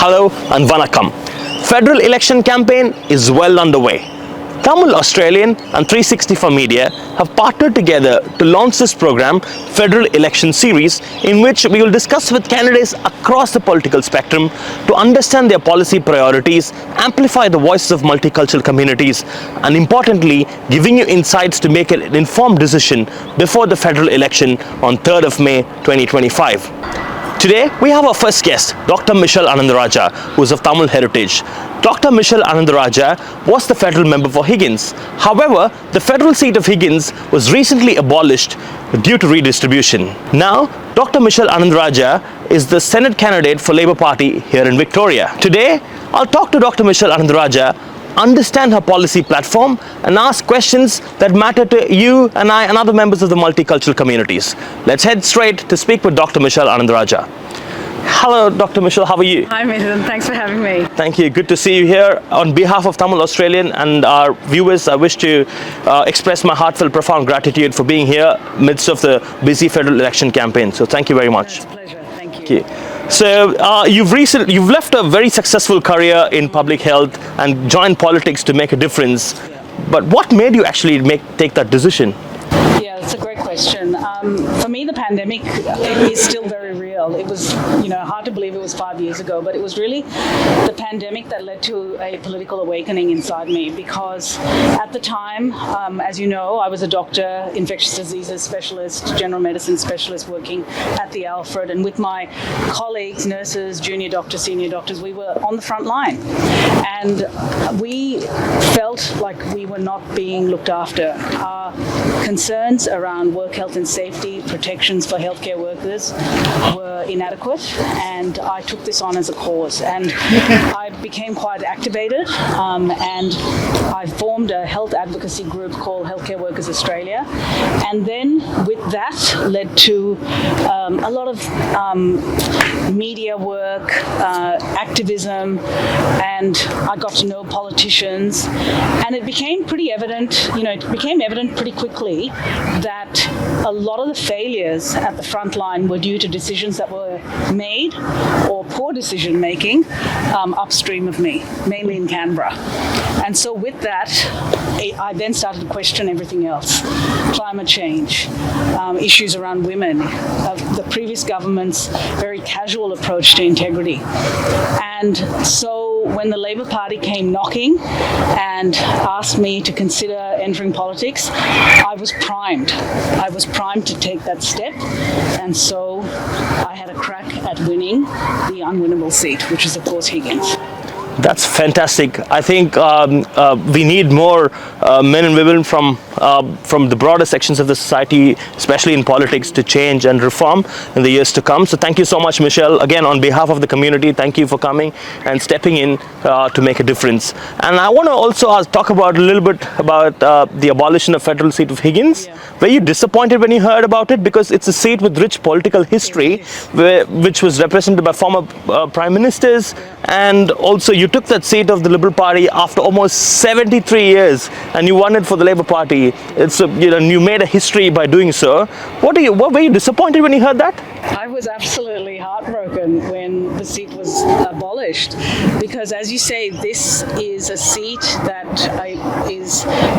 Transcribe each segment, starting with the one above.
Hello and Vanakkam. Federal election campaign is well underway. Tamil Australian and 365 Media have partnered together to launch this program, Federal Election Series, in which we will discuss with candidates across the political spectrum to understand their policy priorities, amplify the voices of multicultural communities, and importantly, giving you insights to make an informed decision before the federal election on 3rd of May 2025. Today, we have our first guest, Dr. Michelle Ananda-Rajah, who is of Tamil heritage. Dr. Michelle Ananda-Rajah was the federal member for Higgins. However, the federal seat of Higgins was recently abolished due to redistribution. Now, Dr. Michelle Ananda-Rajah is the Senate candidate for Labour Party here in Victoria. Today, I'll talk to Dr. Michelle Ananda-Rajah, understand her policy platform, and ask questions that matter to you and I and other members of the multicultural communities. Let's head straight to speak with Dr. Michelle Ananda-Rajah. Hello, Dr. Michelle, how are you? Hi, Mason. Thanks for having me. Thank you. Good to see you here. On behalf of Tamil Australian and our viewers, I wish to express my heartfelt, profound gratitude for being here midst of the busy federal election campaign. So thank you very much. It's a pleasure. Thank you. Okay. So you've left a very successful career in public health and joined politics to make a difference. But what made you actually take that decision? Yeah, that's a great question. For me, the pandemic is still very real. It was, hard to believe it was 5 years ago, but it was really the pandemic that led to a political awakening inside me because at the time, as you know, I was a doctor, infectious diseases specialist, general medicine specialist working at the Alfred, and with my colleagues, nurses, junior doctors, senior doctors, we were on the front line. And we felt like we were not being looked after. Our concerns around work health and safety, protections for healthcare workers were inadequate, and I took this on as a cause. And I became quite activated, and I formed a health advocacy group called Healthcare Workers Australia. And then with that led to a lot of media work, activism, and I got to know politicians. And it became pretty evident, pretty quickly that a lot of the failures at the front line were due to decisions that were made or poor decision making upstream of me, mainly in Canberra. And so with that, I then started to question everything else. Climate change, issues around women, the previous government's very casual approach to integrity. And so when the Labour Party came knocking and asked me to consider entering politics, I was primed. I was primed to take that step, and so I had a crack at winning the unwinnable seat, which is of course Higgins. That's fantastic. I think we need more men and women from the broader sections of the society, especially in politics, to change and reform in the years to come. So thank you so much, Michelle. Again, on behalf of the community, thank you for coming and stepping in to make a difference. And I want to also talk about a little bit about the abolition of federal seat of Higgins. Yeah. Were you disappointed when you heard about it? Because it's a seat with rich political history, which was represented by former prime ministers, and also you took that seat of the Liberal Party after almost 73 years, and you won it for the Labour Party. It's you made a history by doing so. What were you disappointed when you heard that? I was absolutely heartbroken when the seat was abolished, because as you say, this is a seat that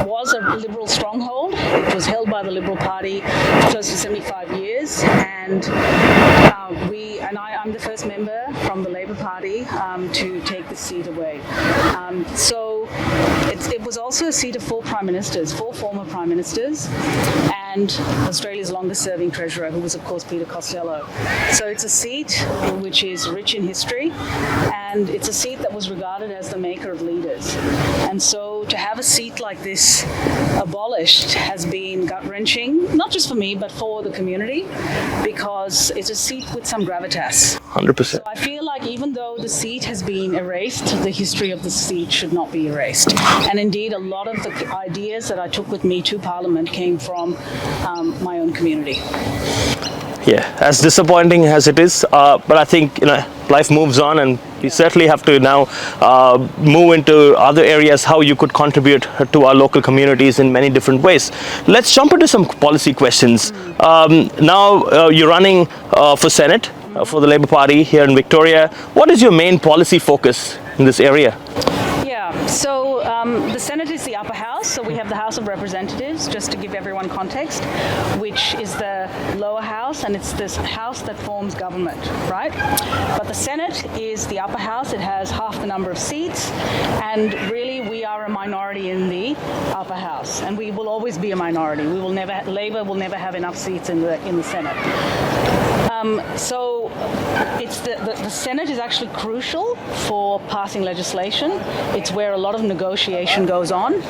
was a Liberal stronghold. It was held by the Liberal Party for close to 75 years, and I'm the first member from the Labour Party to take the seat away. So it was also a seat of four former prime ministers, and Australia's longest serving treasurer, who was of course Peter Costello. So it's a seat which is rich in history, and it's a seat that was regarded as the maker of leaders. And so to have a seat like this abolished has been gut-wrenching, not just for me, but for the community, because it's a seat with some gravitas. 100%. So I feel like even though the seat has been erased, the history of the seat should not be erased. And indeed, a lot of the ideas that I took with me to Parliament came from my own community. Yeah, as disappointing as it is, but I think life moves on, and we certainly have to now move into other areas how you could contribute to our local communities in many different ways. Let's jump into some policy questions. Now you're running for Senate. for the Labour Party here in Victoria. What is your main policy focus in this area? Yeah, so the Senate is the upper house, so we have the House of Representatives, just to give everyone context, which is the lower house, and it's this house that forms government, right? But the Senate is the upper house. It has half the number of seats, and really we are a minority in the upper house, and we will always be a minority. Labor will never have enough seats in the Senate. So it's the Senate is actually crucial for passing legislation. It's where a lot of negotiation goes on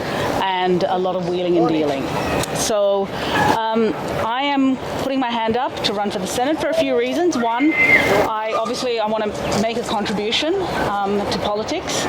and a lot of wheeling and dealing. So I am putting my hand up to run for the Senate for a few reasons. One, I want to make a contribution to politics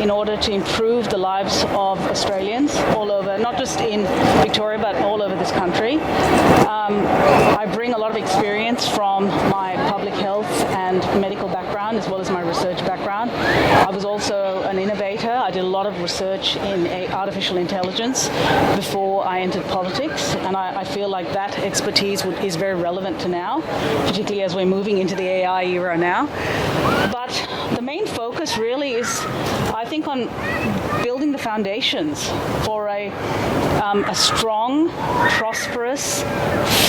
in order to improve the lives of Australians all over, not just in Victoria, but all over this country. I bring a lot of experience from my public health and medical background as well as my research background. I was also an innovator. I did a lot of research in artificial intelligence before I entered politics, and I feel like that expertise is very relevant to now, particularly as we're moving into the AI era now. But the main focus really is, I think, on building the foundations for a strong, prosperous,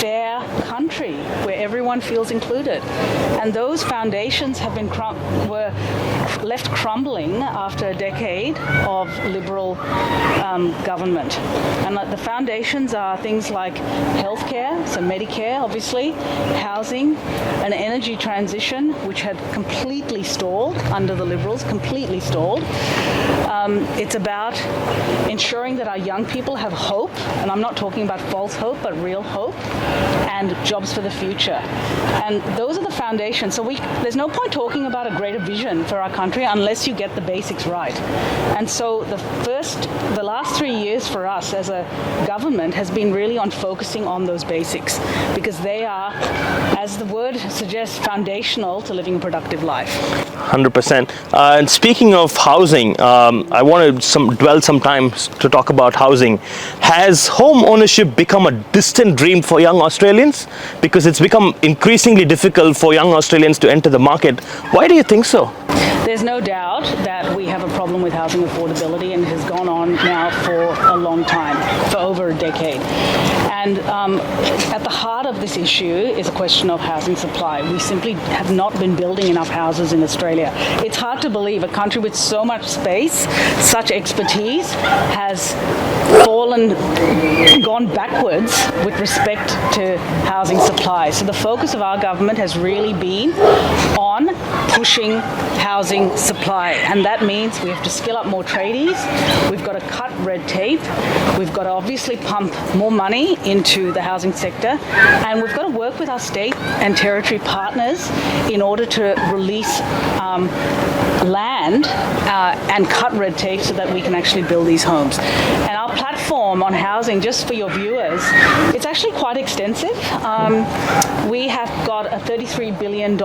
fair country where everyone feels included. And those foundations have been were left crumbling after a decade of liberal government. And the foundations are things like healthcare, so Medicare, obviously, housing, an energy transition, which had completely stalled under the Liberals, completely stalled. It's about ensuring that our young people have hope, and I'm not talking about false hope, but real hope, and jobs for the future. And those are the foundations. So there's no point talking about a greater vision for our country unless you get the basics right. And so the last 3 years for us as a government has been really on focusing on those basics, because they are, as the word suggests, foundational to living a productive life. 100%. And speaking of housing, I want to dwell some time to talk about housing. Has home ownership become a distant dream for young Australians? Because it's become increasingly difficult for young Australians to enter the market. Why do you think so? There's no doubt that we have a problem with housing affordability, and it has gone on now for a long time, for over a decade. And at the heart of this issue is a question of housing supply. We simply have not been building enough houses in Australia. It's hard to believe a country with so much space, such expertise, has gone backwards with respect to housing supply. So the focus of our government has really been on pushing housing supply, and that means we have to skill up more tradies, we've got to cut red tape, we've got to obviously pump more money into the housing sector, and we've got to work with our state and territory partners in order to release land and cut red tape so that we can actually build these homes. And our platform on housing, just for your viewers, it's actually quite extensive. We have got a $33 billion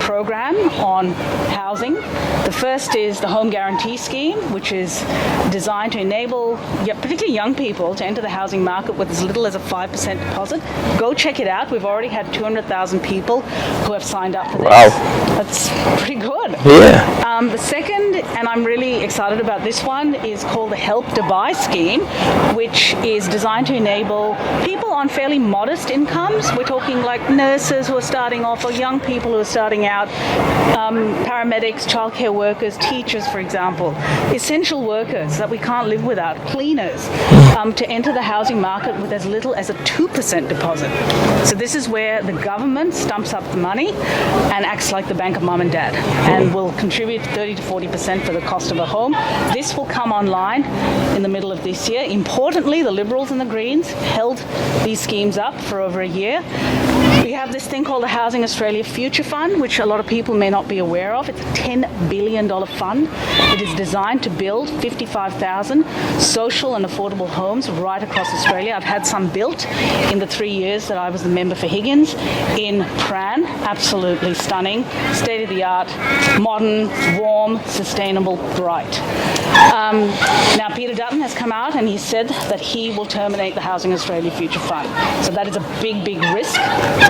program on housing. The first is the Home Guarantee Scheme, which is designed to enable particularly young people to enter the housing market with as little as a 5% deposit. Go check it out. We've already had 200,000 people who have signed up for this. Wow. That's pretty good. Yeah. The second, and I'm really excited about this one, is called the Help to Buy Scheme, which is designed to enable people on fairly modest incomes. We're talking like nurses who are starting off, or young people who are starting out, paramedics, childcare workers, teachers, for example, essential workers that we can't live without, cleaners, to enter the housing market with as little as a 2% deposit. So this is where the government stumps up the money and acts like the bank of mum and dad, and will contribute 30 to 40% for the cost of a home. This will come online in the middle of this year. Importantly, the Liberals and the Greens held these schemes up for over a year. We have this thing called the Housing Australia Future Fund, which a lot of people may not be aware of. It's a $10 billion fund. It is designed to build 55,000 social and affordable homes right across Australia. I've had some built in the 3 years that I was the member for Higgins in Pran. Absolutely stunning, state-of-the-art, modern, warm, sustainable, bright. Now, Peter Dutton has come out and he said that he will terminate the Housing Australia Future Fund. So that is a big, big risk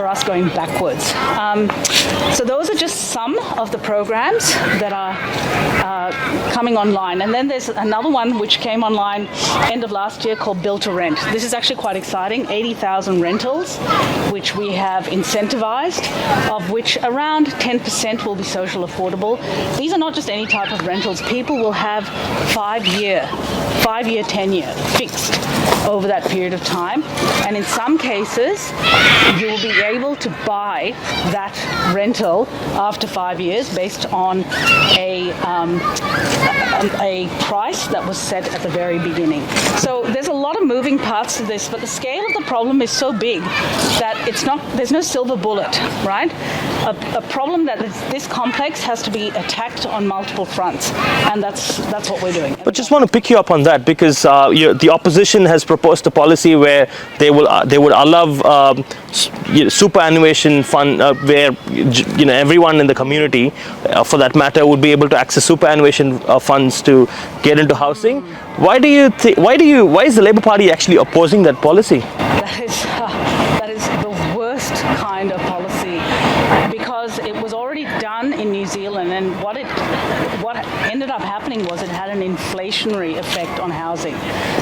for us going backwards. So those are just some of the programs that are coming online. And then there's another one which came online end of last year called Build to Rent. This is actually quite exciting. 80,000 rentals, which we have incentivized, of which around 10% will be social affordable. These are not just any type of rentals. People will have 5-year tenure fixed over that period of time. And in some cases, you will be able to buy that rental after 5 years based on a price that was set at the very beginning. So there's a lot of moving parts to this, but the scale of the problem is so big that there's no silver bullet, right? A problem that is this complex has to be attacked on multiple fronts, and that's what we're doing. But just want to pick you up on that, because the opposition has proposed a policy where they would allow superannuation fund where everyone in the community, for that matter, would be able to access superannuation funds to get into housing. Why is the Labour Party actually opposing that policy? That is the worst kind of policy, because it was already done in New Zealand, and what ended up happening was it had an inflationary effect on housing.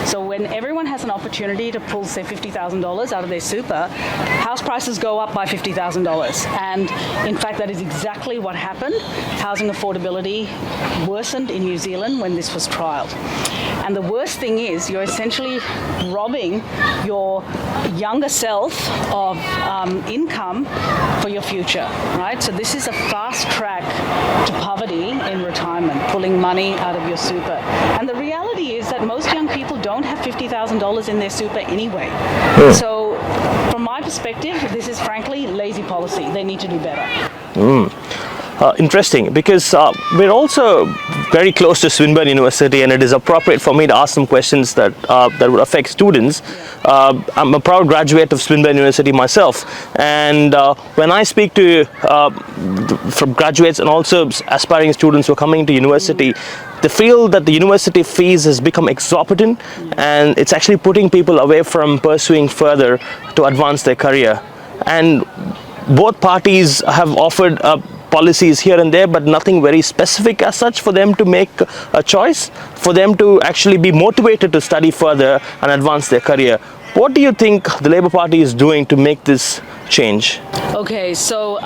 So when everyone has an opportunity to pull, say, $50,000 out of their super, house prices go up by $50,000. And in fact, that is exactly what happened. Housing affordability worsened in New Zealand when this was trialled. And the worst thing is you're essentially robbing your younger self of income for your future, right? So this is a fast track to poverty in retirement, pulling money out of your super. And the reality is that most young people don't have $50,000 in their super anyway. So from my perspective, this is frankly lazy policy. They need to do better. Interesting, because we're also very close to Swinburne University, and it is appropriate for me to ask some questions that would affect students. I'm a proud graduate of Swinburne University myself, and when I speak to from graduates and also aspiring students who are coming to university, they feel that the university fees has become exorbitant, and it's actually putting people away from pursuing further to advance their career. And both parties have offered policies here and there, but nothing very specific as such for them to make a choice, for them to actually be motivated to study further and advance their career. What do you think the Labour Party is doing to make this change? Okay, so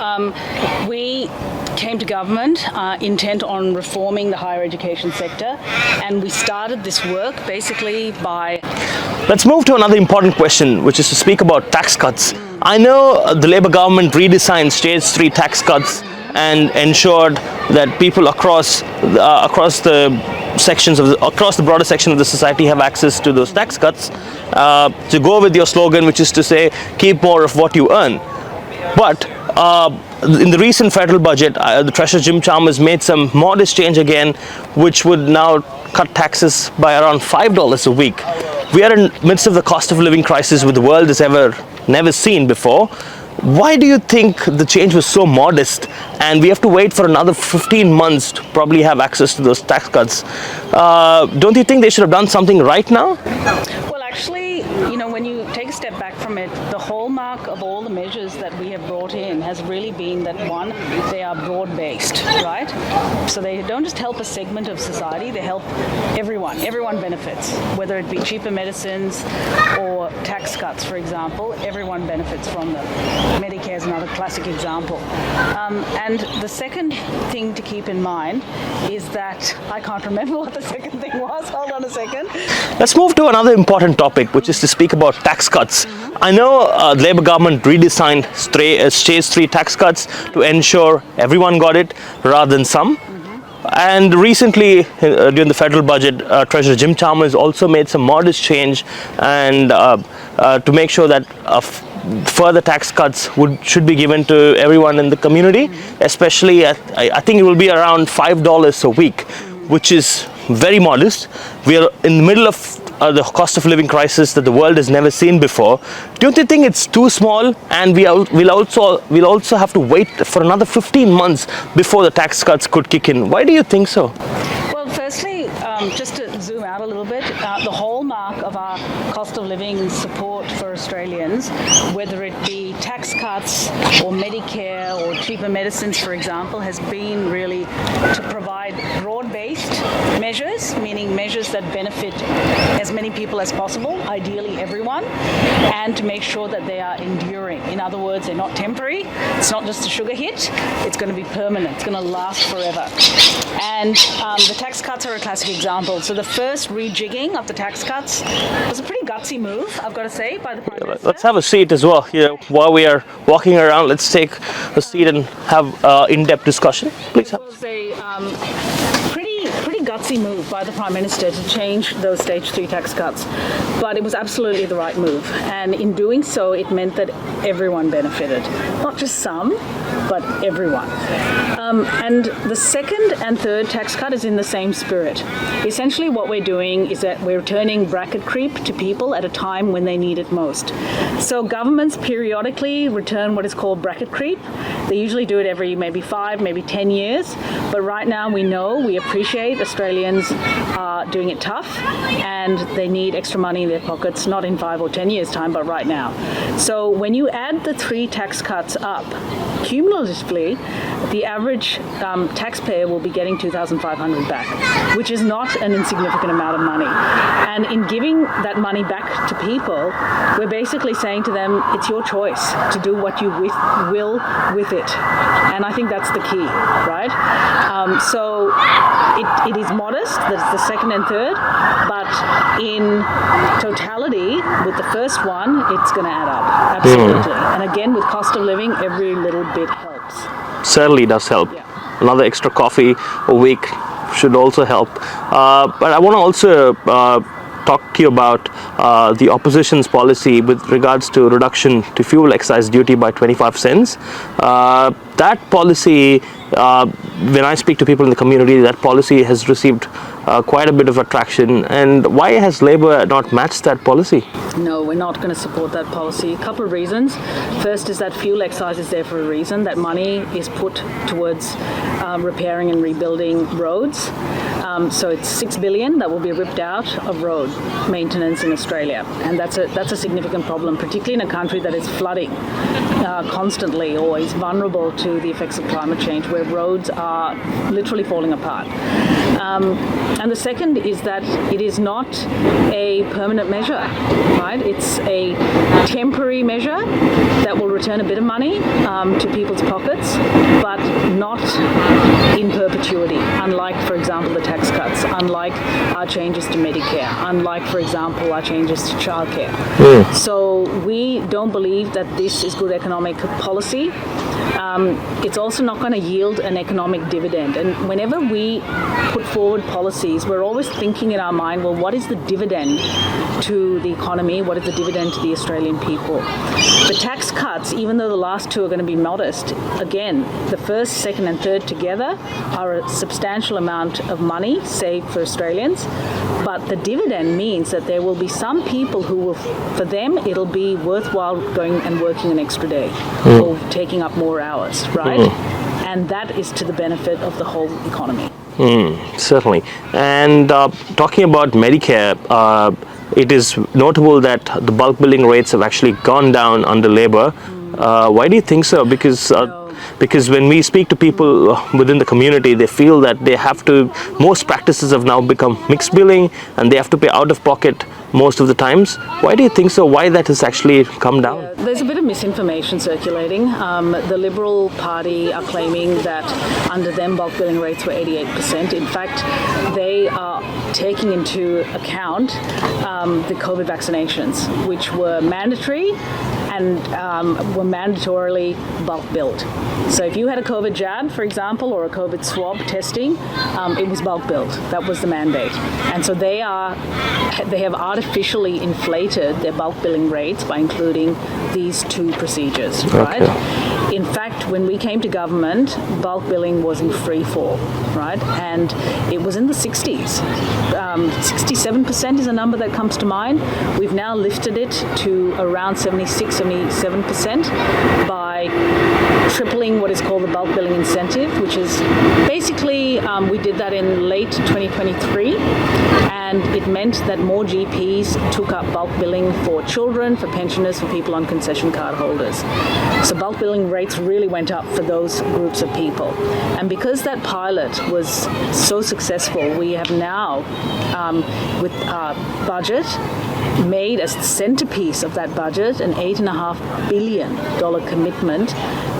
we came to government intent on reforming the higher education sector, and we started this work basically by... Let's move to another important question, which is to speak about tax cuts. I know the Labour government redesigned Stage 3 tax cuts and ensured that people across the broader section of the society have access to those tax cuts, to go with your slogan, which is to say, keep more of what you earn. But in the recent federal budget, the Treasurer Jim Chalmers made some modest change again, which would now cut taxes by around $5 a week. We are in the midst of the cost of living crisis which the world has never seen before. Why do you think the change was so modest, and we have to wait for another 15 months to probably have access to those tax cuts? Don't you think they should have done something right now? Well, actually, when you take a step back from it, the hallmark of all the measures that we have brought in has really been that, one, they are broad-based, right? So they don't just help a segment of society, they help everyone. Everyone benefits, whether it be cheaper medicines or tax cuts, for example. Everyone benefits from them. Medicare is another classic example. And the second thing to keep in mind is that, I can't remember what the second thing was. Hold on a second. Let's move to another important topic, which is to speak about tax cuts. I know the Labour government redesigned Stage 3 tax cuts to ensure everyone got it rather than some. And recently, during the federal budget, Treasurer Jim Chalmers also made some modest change and to make sure that further tax cuts should be given to everyone in the community, especially I think it will be around $5 a week, which is very modest. We are in the middle of the cost of living crisis that the world has never seen before. Don't you think it's too small, and we'll also have to wait for another 15 months before the tax cuts could kick in? Why do you think so? Well, firstly, just to zoom out a little bit, the hallmark hallmark of our cost of living support for Australians, whether it be tax cuts or Medicare or cheaper medicines, for example, has been really to provide broad-based measures, meaning measures that benefit as many people as possible, ideally everyone, and to make sure that they are enduring. In other words, they're not temporary. It's not just a sugar hit. It's going to be permanent. It's going to last forever. And the tax cuts are a classic example. So the first rejigging of the tax cuts was a pretty gutsy move, I've got to say, by the Prime Minister. Let's have a seat as well. While we are walking around, let's take a seat and have in-depth discussion. Please. It was a pretty gutsy move by the Prime Minister to change those stage 3 tax cuts, but it was absolutely the right move, and in doing so it meant that everyone benefited, not just some, but everyone. And the second and third tax cut is in the same spirit. Essentially what we're doing is that we're returning bracket creep to people at a time when they need it most. So governments periodically return what is called bracket creep. They usually do it every maybe 5, maybe 10 years, but right now we appreciate Australians are doing it tough and they need extra money in their pockets, not in 5 or 10 years time, but right now. So when you add the 3 tax cuts up, cumulatively, the average taxpayer will be getting $2,500 back, which is not an insignificant amount of money. And in giving that money back to people, we're basically saying to them, it's your choice to do what you will with it. And I think that's the key, right? So it is modest, that's the second and third, but in totality, with the first one, it's going to add up, absolutely. And again, with cost of living, every little bit helps. Certainly does help. Yeah. Another extra coffee a week should also help. But I want to also talk to you about the opposition's policy with regards to reduction to fuel excise duty by 25 cents. That policy, when I speak to people in the community, that policy has received quite a bit of attraction. And why has Labor not matched that policy? No, we're not going to support that policy. A couple of reasons. First is that fuel excise is there for a reason. That money is put towards repairing and rebuilding roads. So it's $6 billion that will be ripped out of road maintenance in Australia, and that's a significant problem, particularly in a country that is flooding constantly or is vulnerable to the effects of climate change, where roads are literally falling apart. And the second is that it is not a permanent measure, right? It's a temporary measure that will return a bit of money to people's pockets, but not in perpetuity, unlike, for example, the tax cuts, unlike our changes to Medicare, unlike, for example, our changes to childcare. So we don't believe that this is good economic policy. It's also not going to yield an economic dividend. And whenever we put forward policies, we're always thinking in our mind, well, what is the dividend to the economy? What is the dividend to the Australian people? The tax cuts, even though the last two are going to be modest, again, the first, second and third together are a substantial amount of money saved for Australians. But the dividend means that there will be some people who will, for them, it'll be worthwhile going and working an extra day or taking up more hours, right? And that is to the benefit of the whole economy. Certainly. And talking about Medicare, it is notable that the bulk billing rates have actually gone down under Labor. Why do you think so? Because when we speak to people within the community, they feel that they have to, most practices have now become mixed billing and they have to pay out of pocket most of the times. Why do you think so? Why that has actually come down? Yeah, there's a bit of misinformation circulating. The Liberal Party are claiming that under them bulk billing rates were 88%. In fact, they are taking into account the COVID vaccinations, which were mandatory and were mandatorily bulk billed. So if you had a COVID jab, for example, or a COVID swab testing, it was bulk billed. That was the mandate. And so they have artificially inflated their bulk billing rates by including these two procedures, right? Okay. In fact, when we came to government, bulk billing was in free fall, right? And it was in the 60s. 67% is a number that comes to mind. We've now lifted it to around 76, 77% by tripling what is called the bulk billing incentive, which is basically, we did that in late 2023, and it meant that more GPs took up bulk billing for children, for pensioners, for people on concession card holders. So bulk billing rates really went up for those groups of people. And because that pilot was so successful, we have now, with our budget, made a centerpiece of that budget an $8.5 billion commitment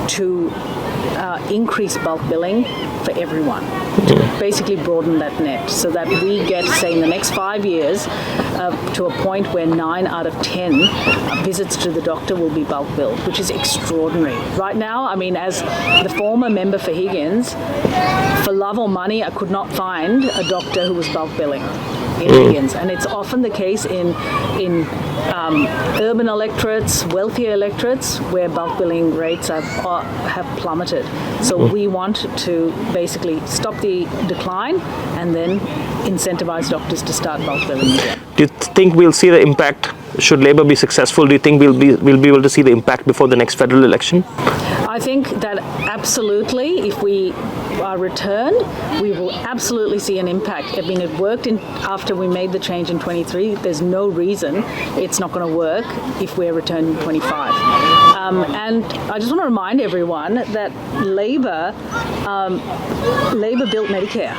to increase bulk billing for everyone, to basically broaden that net so that we get, say, in the next 5 years to a point where 9 out of 10 visits to the doctor will be bulk billed, which is extraordinary. Right now, I mean, as the former member for Higgins, for love or money, I could not find a doctor who was bulk billing in Higgins, and it's often the case in urban electorates, wealthier electorates, where bulk billing rates have plummeted. So we want to basically stop the decline and then incentivize doctors to start bulk billing again. Do you think we'll see the impact? Should Labour be successful, do you think we'll be able to see the impact before the next federal election? I think that absolutely, if we are returned, we will absolutely see an impact. I mean, it worked after we made the change in 23. There's no reason it's not going to work if we're returned in 25. And I just want to remind everyone that Labor built Medicare,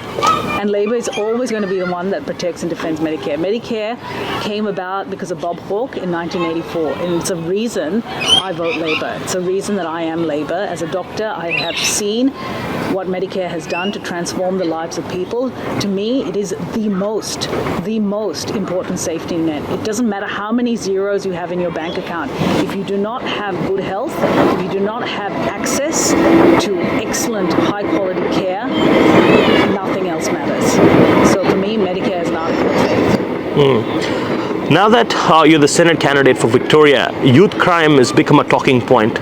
and Labor is always going to be the one that protects and defends Medicare. Medicare came about because of Bob Hawke in 1984, and it's a reason I vote Labor. It's a reason that I am Labor. As a doctor, I have seen what Medicare has done to transform the lives of people. To me, it is the most important safety net. It doesn't matter how many zeros you have in your bank account. If you do not have good health, if you do not have access to excellent, high-quality care, nothing else matters. So for me, Medicare is an article of faith. Now that you're the Senate candidate for Victoria, youth crime has become a talking point.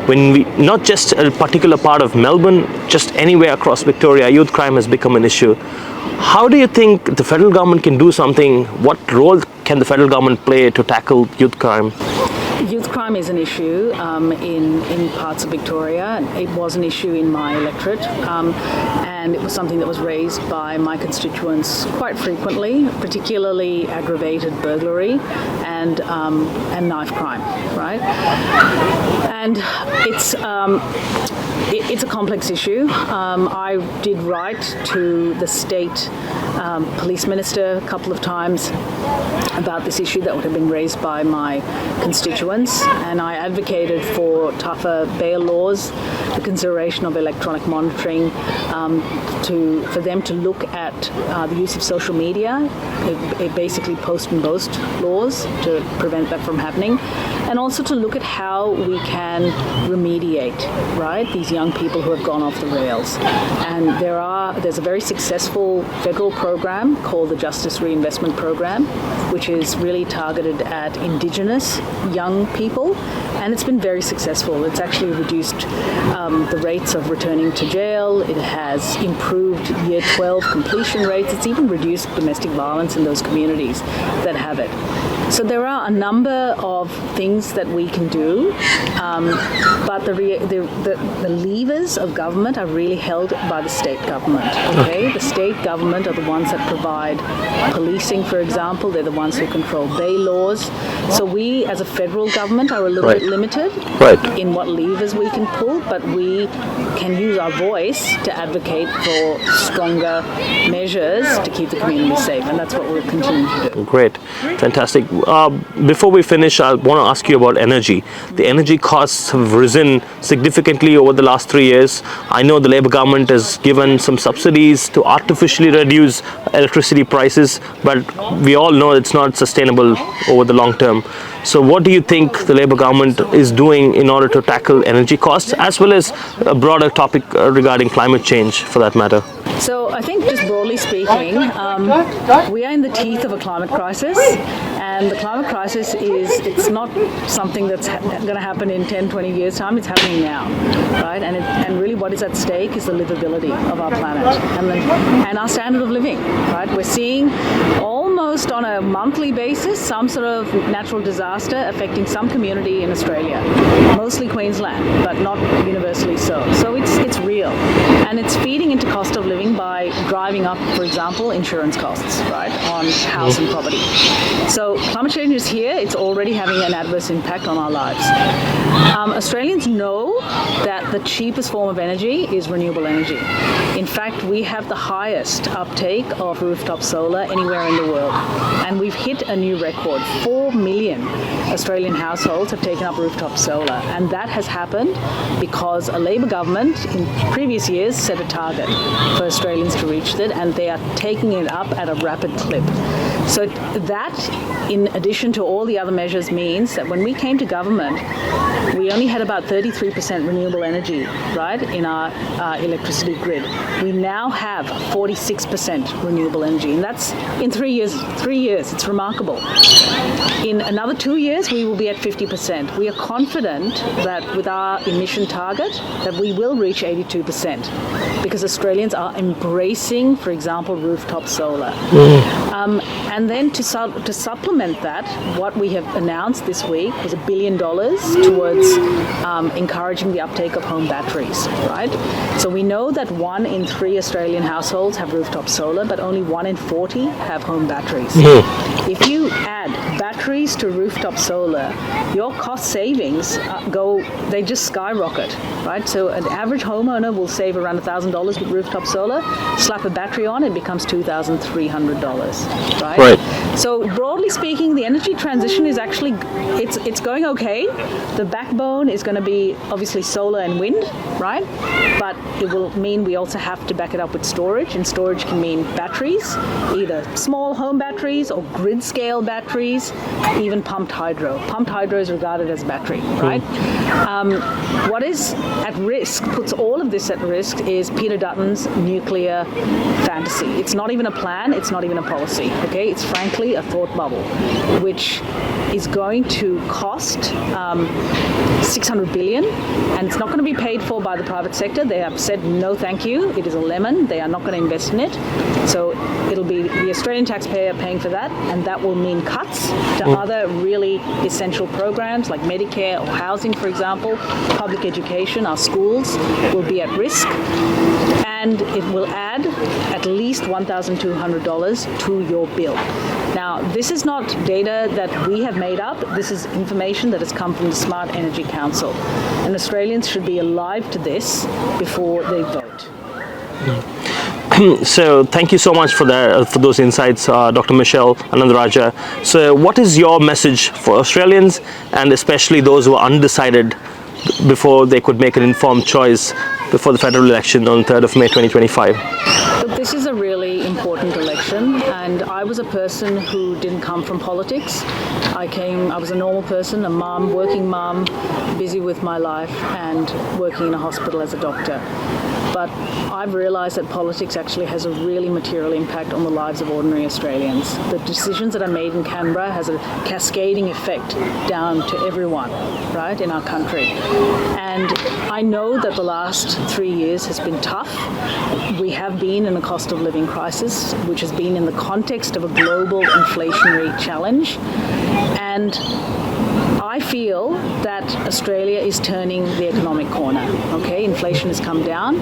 Not just a particular part of Melbourne, just anywhere across Victoria, youth crime has become an issue. How do you think the federal government can do something? What role can the federal government play to tackle youth crime? Youth crime is an issue in parts of Victoria. It was an issue in my electorate, and it was something that was raised by my constituents quite frequently, particularly aggravated burglary and knife crime, right? And it's a complex issue. I did write to the state police minister a couple of times about this issue that would have been raised by my constituents, and I advocated for tougher bail laws, the consideration of electronic monitoring, for them to look at the use of social media, basically post and boast laws to prevent that from happening, and also to look at how we can remediate, right, these young people who have gone off the rails. And there's a very successful federal program called the Justice Reinvestment Program, which is really targeted at Indigenous young people, and it's been very successful. It's actually reduced the rates of returning to jail. It has improved Year 12 completion rates. It's even reduced domestic violence in those communities that have it. So there are a number of things that we can do, but the levers of government are really held by the state government. Okay, the state government are the ones that provide policing, for example. They're the ones who control bail laws. So we, as a federal government, are a little bit limited in what levers we can pull, but we can use our voice to advocate for stronger measures to keep the community safe, and that's what we'll continue to do. Great, fantastic. Before we finish, I want to ask you about energy. The energy costs have risen significantly over the last 3 years. I know the Labor government has given some subsidies to artificially reduce electricity prices, but we all know it's not sustainable over the long term. So what do you think the Labor government is doing in order to tackle energy costs, as well as a broader topic regarding climate change, for that matter? So I think, just broadly speaking, we are in the teeth of a climate crisis, and the climate crisis it's not something that's going to happen in 10, 20 years' time. It's happening now, right? And really what is at stake is the livability of our planet and our standard of living, right? We're seeing almost almost on a monthly basis some sort of natural disaster affecting some community in Australia, mostly Queensland, but not universally so. So it's real, and it's feeding into cost of living by driving up, for example, insurance costs, right, on house and property. So climate change is here. It's already having an adverse impact on our lives. Australians know that the cheapest form of energy is renewable energy. In fact, we have the highest uptake of rooftop solar anywhere in the world. And we've hit a new record. 4 million Australian households have taken up rooftop solar. And that has happened because a Labor government in previous years set a target for Australians to reach it, and they are taking it up at a rapid clip. So that, in addition to all the other measures, means that when we came to government, we only had about 33% renewable energy, right, in our electricity grid. We now have 46% renewable energy, and that's in 3 years. 3 years, it's remarkable. In another 2 years, we will be at 50%. We are confident that with our emission target, that we will reach 82%, because Australians are embracing, for example, rooftop solar. And then to supplement that, what we have announced this week was $1 billion towards encouraging the uptake of home batteries, right? So we know that 1 in 3 Australian households have rooftop solar, but only 1 in 40 have home batteries. If you add batteries to rooftop solar, your cost savings they just skyrocket, right? So an average homeowner will save around $1,000 with rooftop solar. Slap a battery on, it becomes $2,300, right? So broadly speaking, the energy transition is actually, it's going okay. The backbone is going to be obviously solar and wind, right? But it will mean we also have to back it up with storage, and storage can mean batteries, either small home batteries or grid scale batteries, even pumped hydro. Pumped hydro is regarded as battery, right? What is at risk, puts all of this at risk, is Peter Dutton's nuclear fantasy. It's not even a plan, it's not even a policy, okay? It's frankly a thought bubble, which is going to cost $600 billion, and it's not going to be paid for by the private sector. They have said no thank you. It is a lemon. They are not going to invest in it. So it'll be the Australian taxpayer paying for that, and that will mean cuts to other really essential programs like Medicare or housing, for example. Public education, our schools will be at risk, and it will add at least $1,200 to your bill. Now, this is not data that we have made up. This is information that has come from the Smart Energy Council. And Australians should be alive to this before they vote. So thank you so much for those insights, Dr. Michelle Ananda-Rajah. So what is your message for Australians, and especially those who are undecided before they could make an informed choice before the federal election on 3rd of May 2025? Look, this is a really important election, and I was a person who didn't come from politics. I was a normal person, a mom, working mom, busy with my life and working in a hospital as a doctor. But I've realised that politics actually has a really material impact on the lives of ordinary Australians. The decisions that are made in Canberra has a cascading effect down to everyone, right, in our country. And I know that the last 3 years has been tough. We have been in a cost of living crisis, which has been in the context of a global inflationary challenge. And I feel that Australia is turning the economic corner. Okay, inflation has come down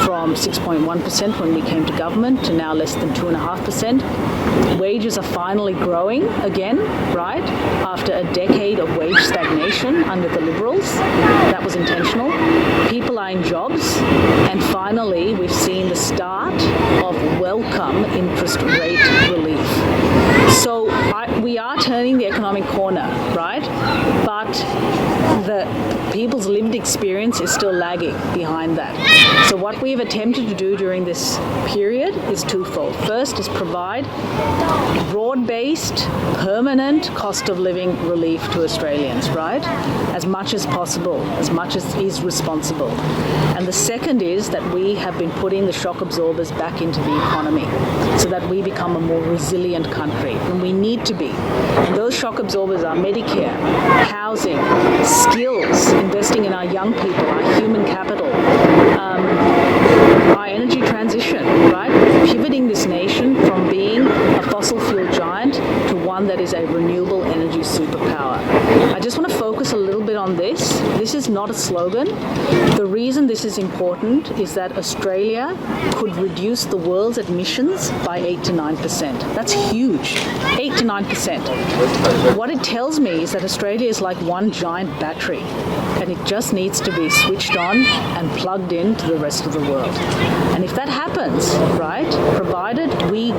from 6.1% when we came to government to now less than 2.5%. Wages are finally growing again, right? After a decade of wage stagnation under the Liberals. That was intentional. People are in jobs, and finally we've seen the start of welcome interest rate relief. So we are turning the economic corner, right? But the people's lived experience is still lagging behind that. So what we've attempted to do during this period is twofold. First is provide broad-based, permanent cost of living relief to Australians, right? As much as possible, as much as is responsible. And the second is that we have been putting the shock absorbers back into the economy so that we become a more resilient country. And we need to be. And those shock absorbers are Medicare, housing, skills, investing in our young people, our human capital, our energy transition, right? Pivoting this nation from being a fossil fuel giant to one that is a renewable energy superpower. I just want to focus a little bit on this. This is not a slogan. The reason this is important is that Australia could reduce the world's emissions by 8 to 9%. That's huge. 8 to 9%. What it tells me is that Australia is like one giant battery, and it just needs to be switched on and plugged in to the rest of the world. And if that happens, right, provided we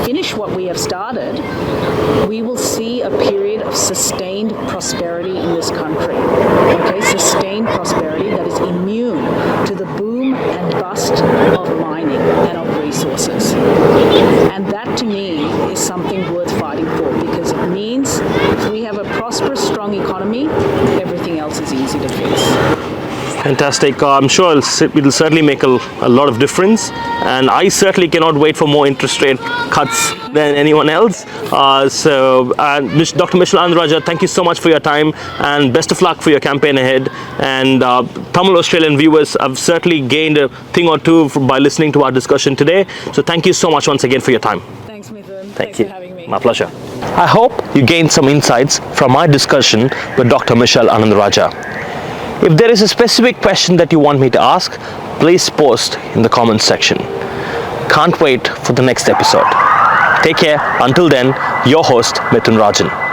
finish what we have started, we will see a period of sustained prosperity in this country. Okay, sustained prosperity that is immune to the boom and bust of mining and of resources. And that to me is something worth fighting for, because it means if we have a prosperous, strong economy, everything else is easy to fix. Fantastic. I'm sure it will certainly make a lot of difference, and I certainly cannot wait for more interest rate cuts than anyone else. Dr. Michelle Ananda-Rajah, thank you so much for your time, and best of luck for your campaign ahead. And Tamil Australian viewers have certainly gained a thing or two by listening to our discussion today. So thank you so much once again for your time. Thanks, Mithun. Thank you. For having me. My pleasure. I hope you gained some insights from my discussion with Dr. Michelle Ananda-Rajah. If there is a specific question that you want me to ask, please post in the comments section. Can't wait for the next episode. Take care. Until then, your host, Mithun Rajan.